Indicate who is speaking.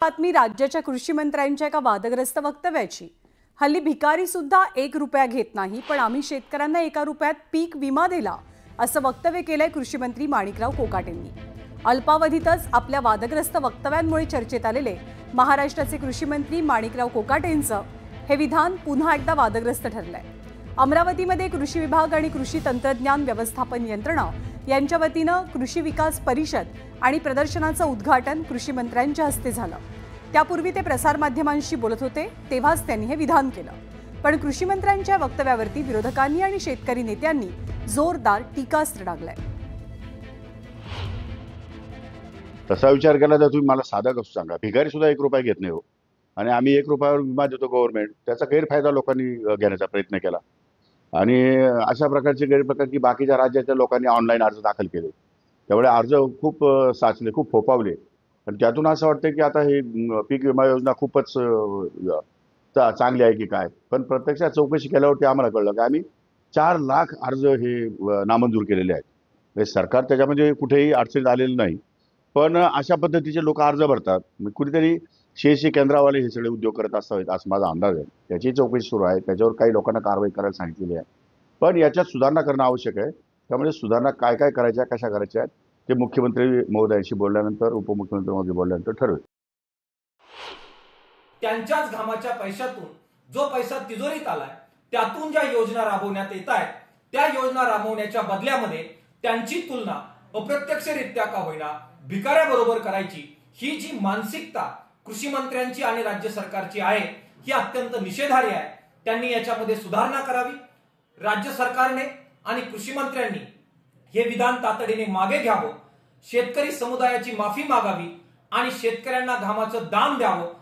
Speaker 1: बातमी राज्याच्या कृषी मंत्र्यांच्या एका वादग्रस्त वक्तव्याची। हल्ली भिकारी सुद्धा 1 रुपया घेत नाही, पण आम्ही शेतकऱ्यांना 1 रुपयात पीक विमा दिला, असं वक्तव्य केलंय कृषी मंत्री माणिकराव कोकाटेंनी। अल्पावधीतच आपल्या वादग्रस्त वक्तव्यांमुळे चर्चेत आलेले महाराष्ट्राचे कृषी मंत्री माणिकराव कोकाटेंचं हे विधान पुन्हा एकदा वादग्रस्त ठरलंय। अमरावतीमध्ये कृषी विभाग आणि कृषी तंत्रज्ञान व्यवस्थापन यंत्रणा यांच्या वतीनं कृषी विकास परिषद आणि प्रदर्शनाचं उद्घाटन कृषी मंत्र्यांच्या हस्ते झालं। त्यापूर्वी ते प्रसार माध्यमांशी बोलत होते, तेव्हाच त्यांनी हे विधान केलं। पण कृषी मंत्र्यांच्या वक्तव्यावरती विरोधकांनी आणि शेतकरी नेत्यांनी जोरदार टीकास्त्र डागलंय।
Speaker 2: तसा विचार केला तर तुम्ही मला साधा कसं सांगा, भिकारी सुद्धा 1 रुपया घेत नाही हो, आणि आम्ही 1 रुपयावर विमा देतो गव्हर्नमेंट, त्याचा गैरफायदा लोकांनी घेण्याचा प्रयत्न केला आणि अशा प्रकारचे गैरप्रकार की बाकीच्या राज्याच्या लोकांनी ऑनलाईन अर्ज दाखल केले, त्यामुळे अर्ज खूप साचले, खूप फोफावले आणि त्यातून असं वाटतं की आता हे पीक विमा योजना खूपच चांगली आहे की काय। पण प्रत्यक्षात चौकशी केल्यावरती आम्हाला कळलं की आम्ही 4 लाख अर्ज हे नामंजूर केलेले आहेत। म्हणजे सरकार त्याच्यामध्ये कुठेही अडचणीत आलेलं नाही, पण अशा पद्धतीचे लोक अर्ज भरतात। कुठेतरी शेती केंद्रावाले हे सगळे उद्योग करत असावेत असं माझा अंदाज आहे। त्याची चौकशी सुरू आहे, त्याच्यावर काही लोकांना कारवाई करायला सांगितलेली आहे, पण याच्यात सुधारणा करणं आवश्यक आहे। त्यामुळे सुधारणा काय काय करायच्या, कशा करायच्या ते मुख्यमंत्री महोदयांशी बोलल्यानंतर, उपमुख्यमंत्री महोदय बोलल्यानंतर ठरवेल।
Speaker 3: त्यांच्याच घामाच्या पैशातून जो पैसा तिजोरीत आलाय, त्यातून ज्या योजना राबवण्यात येत आहेत, त्या योजना राबवण्याच्या बदल्यामध्ये त्यांची तुलना अप्रत्यक्षरित्या का होईना भिकाऱ्याबरोबर करायची, ही जी मानसिकता कृषी मंत्र्यांची आणि राज्य सरकारची आहे, ही अत्यंत निषेधार्ह आहे। त्यांनी याच्यामध्ये सुधारणा करावी। राज्य सरकारने आणि कृषी मंत्र्यांनी हे विधान तातडीने मागे घ्यावं, शेतकरी समुदायाची माफी मागावी आणि शेतकऱ्यांना घामाचं दाम द्यावं।